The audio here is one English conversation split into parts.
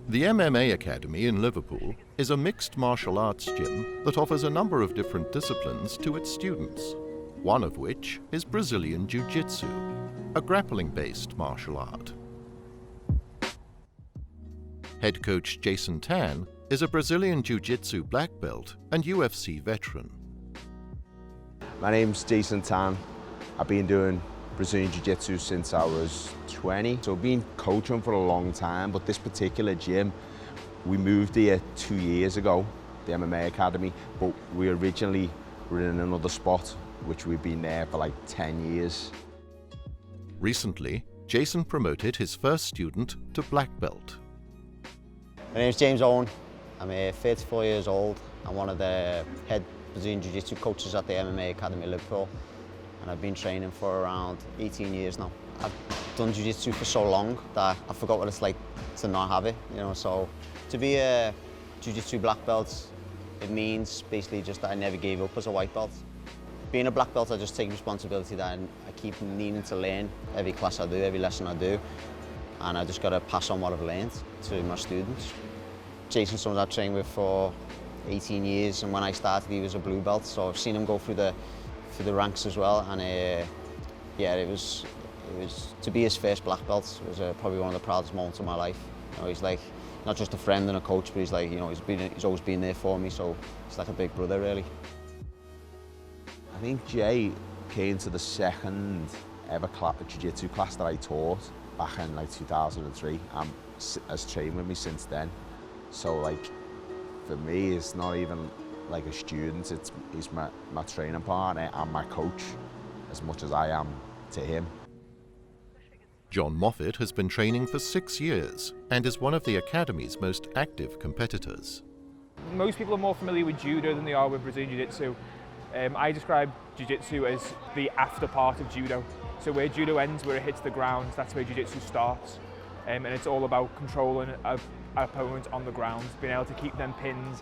The MMA Academy in Liverpool is a mixed martial arts gym that offers a number of different disciplines to its students, one of which is Brazilian Jiu Jitsu, a grappling-based martial art. Head coach Jason Tan is a Brazilian Jiu Jitsu black belt and UFC veteran. My name's Jason Tan. I've been doing Brazilian Jiu Jitsu since I was 20, so I've been coaching for a long time, but this particular gym, we moved here 2 years ago, the MMA Academy, but we originally were in another spot, which we've been there for like 10 years. Recently, Jason promoted his first student to black belt. My name's James Owen. I'm 34 years old. I'm one of the head Brazilian Jiu Jitsu coaches at the MMA Academy Liverpool. And I've been training for around 18 years now. I've done Jiu Jitsu for so long that I forgot what it's like to not have it, you know. So to be a Jiu Jitsu black belt, it means basically just that I never gave up as a white belt. Being a black belt, I just take responsibility that I keep needing to learn every class I do, every lesson I do. And I just got to pass on what I've learned to my students. Jason's someone I've trained with for 18 years, and when I started he was a blue belt, so I've seen him go through the ranks as well, and yeah, it was to be his first black belt was probably one of the proudest moments of my life. You know, he's like not just a friend and a coach, but he's like, you know, he's always been there for me, so he's like a big brother really. I think Jay came to the second ever jiu-jitsu class that I taught back in like 2003 and has trained with me since then. So like for me it's not even like a student, he's my training partner and my coach as much as I am to him. John Moffat has been training for 6 years and is one of the Academy's most active competitors. Most people are more familiar with judo than they are with Brazilian Jiu-Jitsu. I describe Jiu-Jitsu as the after part of judo. So where judo ends, where it hits the ground, that's where Jiu-Jitsu starts. And it's all about controlling our opponent on the ground, being able to keep them pinned,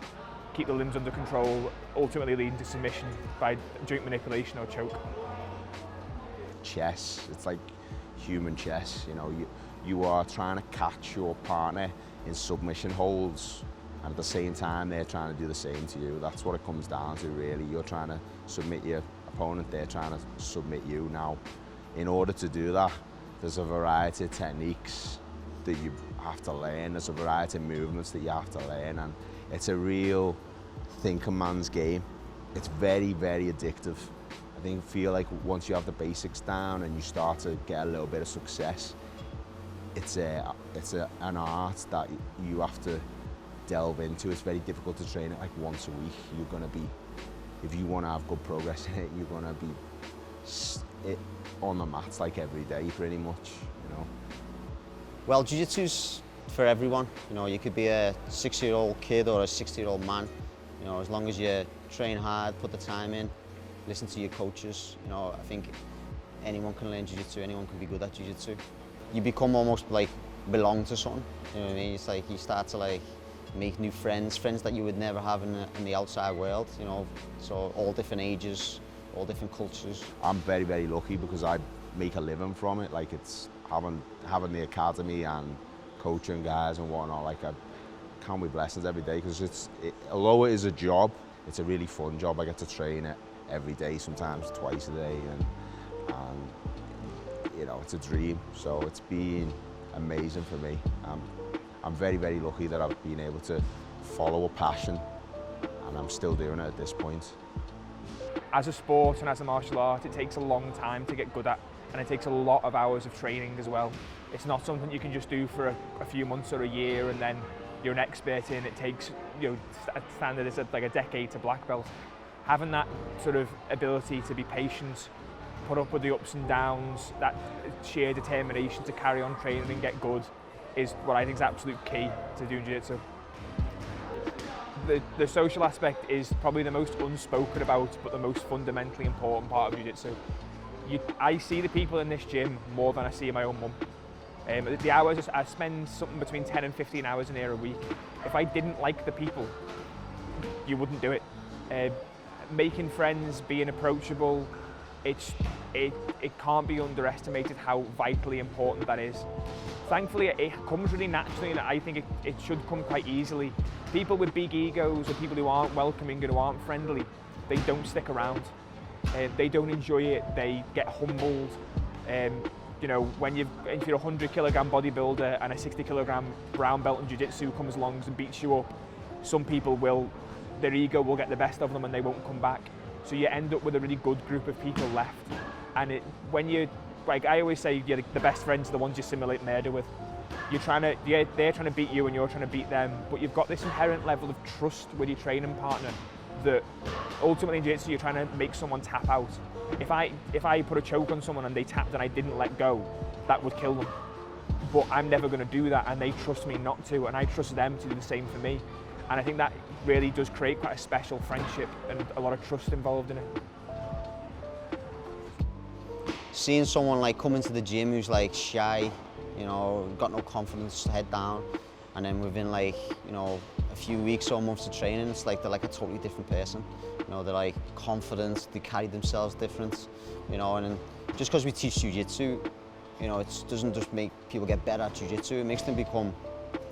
keep the limbs under control, ultimately leading to submission by joint manipulation or choke. Chess, it's like human chess, you know, you are trying to catch your partner in submission holds, and at the same time they're trying to do the same to you. That's what it comes down to really. You're trying to submit your opponent, they're trying to submit you. Now, in order to do that, there's a variety of techniques that you have to learn, there's a variety of movements that you have to learn, and it's a real thinking man's game. It's very, very addictive. I feel like once you have the basics down and you start to get a little bit of success, it's an art that you have to delve into. It's very difficult to train it like once a week. You're gonna be, if you want to have good progress in it, you're gonna be on the mats like every day pretty much, you know. Well, Jiu-Jitsu's for everyone. You know, you could be a 6-year-old kid or a 60-year-old man. You know, as long as you train hard, put the time in, listen to your coaches. You know, I think anyone can learn Jiu-Jitsu, anyone can be good at Jiu-Jitsu. You become almost like belong to something. You know what I mean? It's like you start to like make new friends that you would never have in the outside world. You know, so all different ages, all different cultures. I'm very, very lucky because I make a living from it. Like it's having the academy and coaching guys and whatnot. Like I count my blessings every day because although it is a job, it's a really fun job. I get to train it every day, sometimes twice a day, and you know, it's a dream. So it's been amazing for me. I'm very, very lucky that I've been able to follow a passion, and I'm still doing it at this point. As a sport and as a martial art, it takes a long time to get good at, and it takes a lot of hours of training as well. It's not something you can just do for a few months or a year and then you're an expert in. It takes, you know, standard is like a decade to black belt. Having that sort of ability to be patient, put up with the ups and downs, that sheer determination to carry on training and get good is what I think is absolute key to doing Jiu-Jitsu. The social aspect is probably the most unspoken about but the most fundamentally important part of Jiu-Jitsu. I see the people in this gym more than I see my own mum. The hours, I spend something between 10 and 15 hours in here a week. If I didn't like the people, you wouldn't do it. Making friends, being approachable, it can't be underestimated how vitally important that is. Thankfully, it comes really naturally, and I think it should come quite easily. People with big egos or people who aren't welcoming and who aren't friendly, they don't stick around. They don't enjoy it, they get humbled. You know, if you're a 100 kilogram bodybuilder and a 60 kilogram brown belt in jiu-jitsu comes along and beats you up, some people their ego will get the best of them and they won't come back. So you end up with a really good group of people left. And like I always say, the best friends are the ones you simulate murder with. They're trying to beat you and you're trying to beat them, but you've got this inherent level of trust with your training partner that ultimately in jiu-jitsu you're trying to make someone tap out. If I put a choke on someone and they tapped and I didn't let go, that would kill them. But I'm never going to do that, and they trust me not to, and I trust them to do the same for me. And I think that really does create quite a special friendship and a lot of trust involved in it. Seeing someone like come into the gym who's like shy, you know, got no confidence, head down, and then within like, you know, a few weeks or months of training, it's like they're like a totally different person. You know, they're like confident, they carry themselves different, you know, and just because we teach jiu-jitsu, you know, it doesn't just make people get better at jiu-jitsu, it makes them become,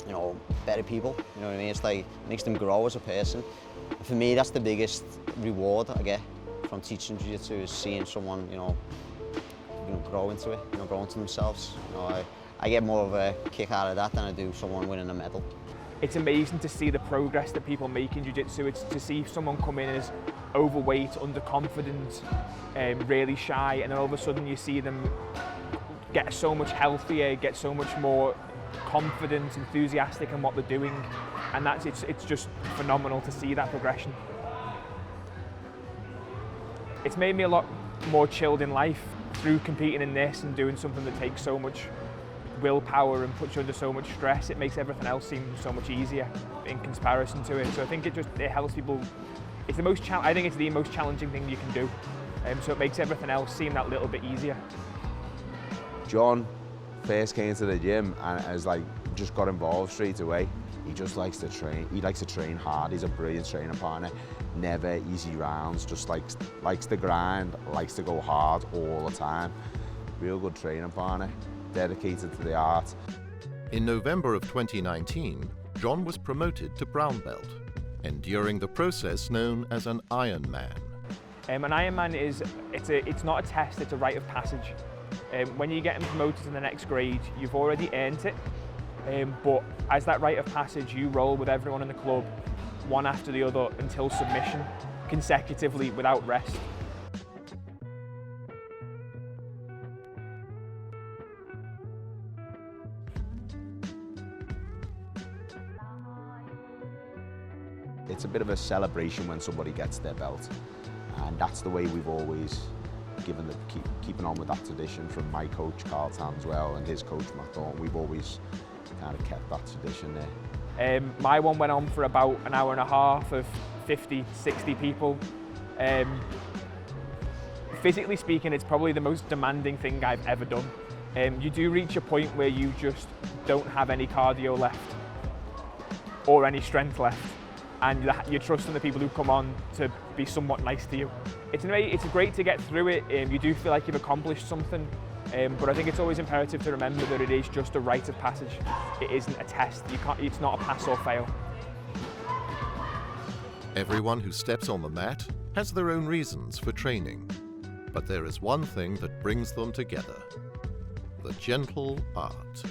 you know, better people, you know what I mean? It's like, it makes them grow as a person. And for me, that's the biggest reward I get from teaching jiu-jitsu, is seeing someone, you know, grow into it, you know, grow into themselves. You know, I get more of a kick out of that than I do someone winning a medal. It's amazing to see the progress that people make in jiu-jitsu. It's to see someone come in as overweight, underconfident, really shy, and then all of a sudden you see them get so much healthier, get so much more confident, enthusiastic in what they're doing, and it's just phenomenal to see that progression. It's made me a lot more chilled in life through competing in this and doing something that takes so much willpower and puts you under so much stress. It makes everything else seem so much easier in comparison to it. So I think it helps people. It's I think it's the most challenging thing you can do. So it makes everything else seem that little bit easier. John first came to the gym and has like just got involved straight away. He just likes to train. He likes to train hard. He's a brilliant training partner. Never easy rounds. Just likes to grind. Likes to go hard all the time. Real good training partner. Dedicated to the art. In November of 2019, John was promoted to brown belt, enduring the process known as an Ironman. An Ironman it's not a test, it's a rite of passage. When you're getting promoted to the next grade, you've already earned it. But as that rite of passage, you roll with everyone in the club, one after the other, until submission, consecutively without rest. It's a bit of a celebration when somebody gets their belt, and that's the way we've always keeping on with that tradition from my coach Carl Tanswell and his coach Matt Thornton. We've always kind of kept that tradition there. My one went on for about an hour and a half of 50, 60 people. Physically speaking, it's probably the most demanding thing I've ever done. You do reach a point where you just don't have any cardio left or any strength left, and you're trusting the people who come on to be somewhat nice to you. It's great to get through it. You do feel like you've accomplished something, but I think it's always imperative to remember that it is just a rite of passage. It isn't a test. It's not a pass or fail. Everyone who steps on the mat has their own reasons for training, but there is one thing that brings them together: the gentle art.